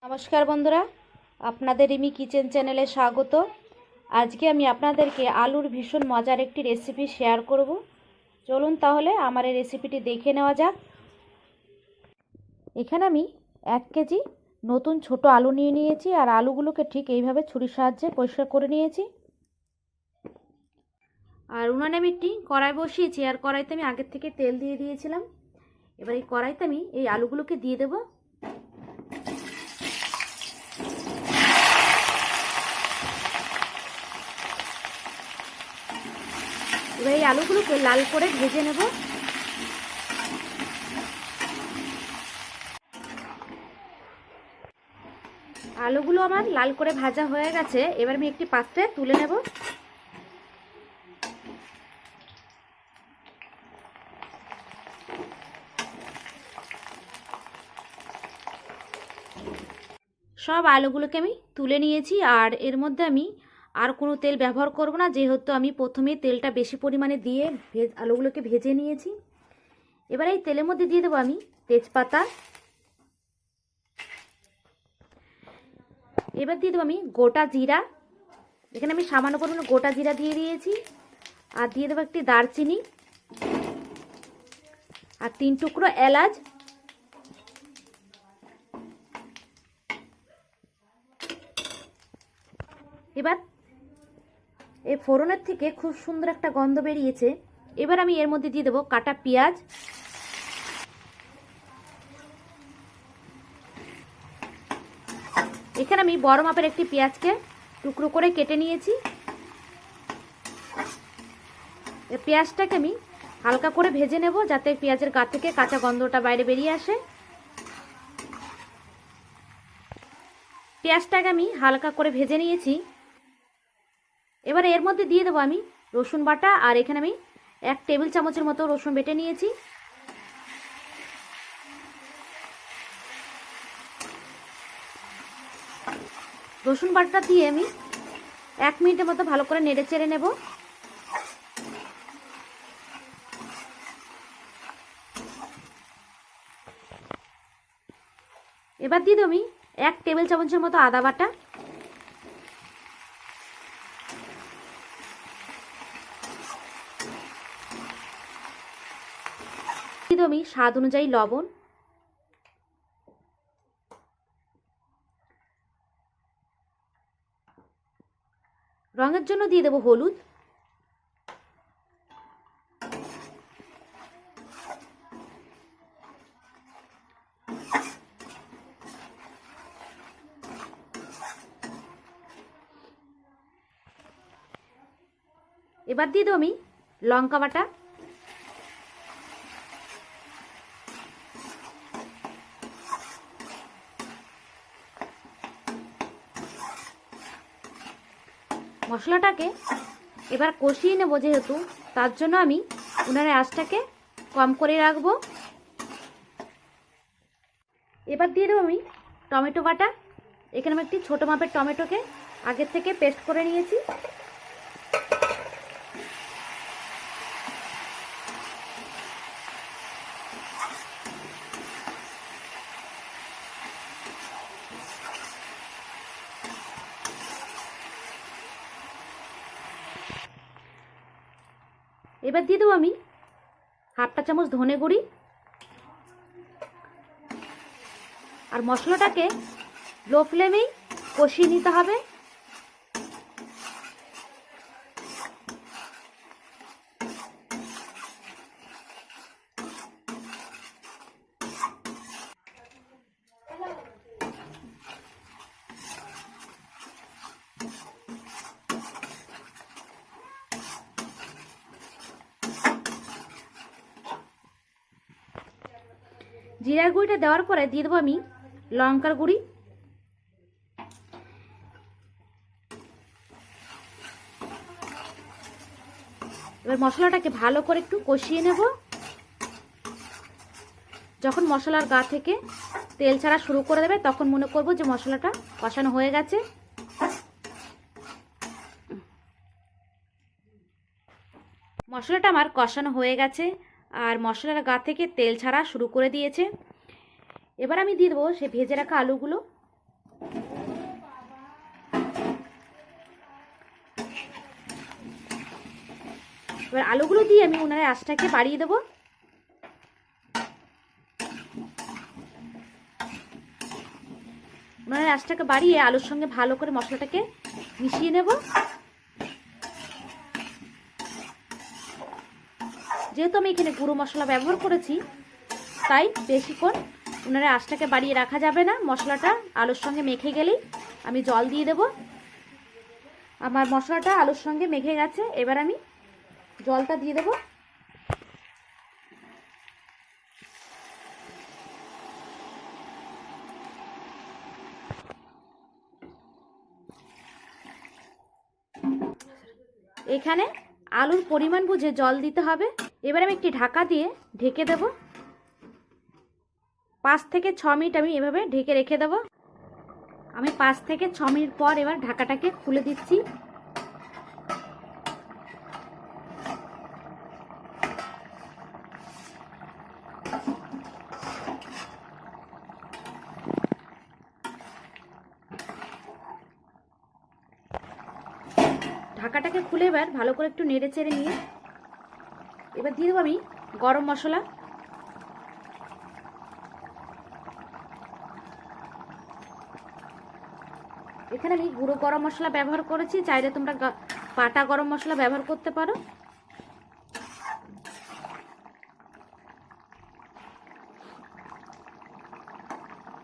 নমস্কার বন্ধুরা, আপনাদের রিমি কিচেন চ্যানেলে স্বাগত। আজকে আমি আপনাদেরকে আলুর ভীষণ মজার একটি রেসিপি শেয়ার করব। চলুন তাহলে আমার এই রেসিপিটি দেখে নেওয়া যাক। এখানে আমি 1 কেজি নতুন ছোট আলু নিয়ে নিয়েছি, আর আলুগুলোকে ঠিক এইভাবে ছুরির সাহায্যে পরিষ্কার করে নিয়েছি। আর উনানে আমি একটি কড়াই বসিয়েছি, আর কড়াইতে আমি আগের থেকে তেল দিয়ে দিয়েছিলাম। এবার এই কড়াইতে আমি এই আলুগুলোকে দিয়ে দেবো। এবার এই আলুগুলোকে লাল করে ভেজে নেব। আলুগুলো আমার লাল করে ভাজা হয়ে গেছে। এবার আমি একটি পাত্রে তুলে নেব। সব আলুগুলোকে আমি তুলে নিয়েছি, আর এর মধ্যে আমি আর কোনো তেল ব্যবহার করব না, যেহেতু আমি প্রথমে তেলটা বেশি পরিমাণে দিয়ে আলুগুলোকে ভেজে নিয়েছি। এবার এই তেলের মধ্যে দিয়ে দেবো আমি তেজপাতা। এবার দিয়ে দেবো আমি গোটা জিরা। এখানে আমি সামান্য পরিমাণে গোটা জিরা দিয়ে দিয়েছি। আর দিয়ে দেবো একটি দারচিনি, আর 3 টুকরো এলাচ। এবার এই ফোড়নের থেকে খুব সুন্দর একটা গন্ধ বেরিয়েছে। এবার আমি এর মধ্যে দিয়ে দেবো কাটা পেঁয়াজ। এখানে আমি বড় মাপের একটি পেঁয়াজকে টুকরো করে কেটে নিয়েছি। এই পেঁয়াজটাকে আমি হালকা করে ভেজে নেব, যাতে পেঁয়াজের গা থেকে কাঁচা গন্ধটা বাইরে বেরিয়ে আসে। পেঁয়াজটাকে আমি হালকা করে ভেজে নিয়েছি। এবার এর মধ্যে দিয়ে দেবো আমি রসুন বাটা, আর এখানে আমি 1 টেবিল চামচের মতো রসুন বেটে নিয়েছি। রসুন বাটাটা দিয়ে আমি 1 মিনিটের মতো ভালো করে নেড়ে চেড়ে নেব। এবার দিয়ে দেবো আমি 1 টেবিল চামচের মতো আদা বাটা। দিয়ে দেবো আমি স্বাদ অনুযায়ী লবণ। রঙের জন্য দিয়ে দেবো হলুদ। এবার দিয়ে দেবো আমি লঙ্কা বাটা। মশলাটাকে এবার কষিয়ে নেব, যেহেতু তার জন্য আমি উনানের আঁচটাকে কম করে রাখবো। এবার দিয়ে দেবো আমি টমেটো বাটা। এখানে আমি একটি ছোট মাপের টমেটোকে আগের থেকে পেস্ট করে নিয়েছি। এবার দিয়ে দেবো আমি 1/2 চামচ ধনে গুঁড়ি। আর মশলাটাকে লো ফ্লেমেই কষিয়ে নিতে হবে। জিরার গুঁড়িটা দেওয়ার পরে দিয়ে দেবো আমি লঙ্কার গুঁড়ি। এবার মশলাটাকে ভালো করে একটু কষিয়ে নেব। যখন মশলার গা থেকে তেল ছাড়া শুরু করে দেবে, তখন মনে করব যে মশলাটা কষানো হয়ে গেছে। মশলাটা আমার কষানো হয়ে গেছে, আর মশলার গা থেকে তেল ছাড়া শুরু করে দিয়েছে। এবার আমি দিয়ে দেবো সে ভেজে রাখা আলুগুলো। এবার আলুগুলো দিয়ে আমি উনানের আঁচটাকে বাড়িয়ে দেবো। উনানের আঁচটাকে বাড়িয়ে আলুর সঙ্গে ভালো করে মশলাটাকে মিশিয়ে নেব। যেহেতু আমি এখানে গুঁড়ো মশলা ব্যবহার করেছি, তাই বেশিক্ষণ উনানের আঁচটাকে বাড়িয়ে রাখা যাবে না। মশলাটা আলুর সঙ্গে মেখে গেলেই আমি জল দিয়ে দেব। আমার মশলাটা আলুর সঙ্গে মেখে গেছে, এবার আমি জলটা দিয়ে দেব। এখানে আলুর পরিমাণ বুঝে জল দিতে হবে। এবার আমি একটি ঢাকা দিয়ে ঢেকে দেব। 5 থেকে 6 মিনিট আমি এভাবে ঢেকে রেখে দেব। আমি 5 থেকে 6 মিনিট পর এবার ঢাকাটাকে খুলে দিচ্ছি। ঢাকাটাকে খুলে এবার ভালো করে একটু নেড়ে চেড়ে নিয়ে এবার দিয়ে দেবো আমি গরম মশলা। এখানে আমি গুঁড়ো গরম মশলা ব্যবহার করেছি, চাইলে তোমরা বাটা গরম মশলা ব্যবহার করতে পারো।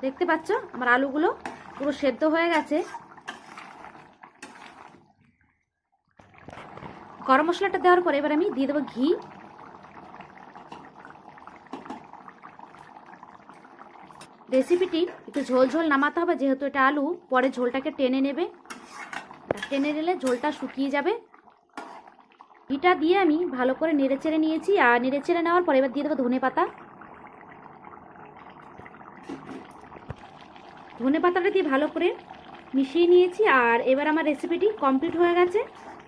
দেখতে পাচ্ছ আমার আলুগুলো পুরো সেদ্ধ হয়ে গেছে। গরম মশলাটা দেওয়ার পরে এবার আমি দিয়ে দেবো ঘি। রেসিপিটি একটু ঝোল ঝোল নামাতে হবে, যেহেতু এটা আলু পরে ঝোলটাকে টেনে নেবে। টেনে নিলে ঝোলটা শুকিয়ে যাবে। ঘিটা দিয়ে আমি ভালো করে নেড়ে চেড়ে নিয়েছি, আর নেড়ে চেড়ে নেওয়ার পরে এবার দিয়ে দেবো ধনে পাতা। ধনে পাতাটা দিয়ে ভালো করে মিশিয়ে নিয়েছি, আর এবার আমার রেসিপিটি কমপ্লিট হয়ে গেছে।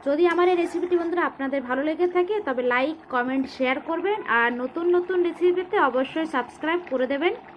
যদি আমার এই রেসিপিটি বন্ধুরা আপনাদের ভালো লেগে থাকে তবে লাইক, কমেন্ট, শেয়ার করবেন, আর নতুন নতুন রেসিপি পেতে অবশ্যই সাবস্ক্রাইব করে দেবেন।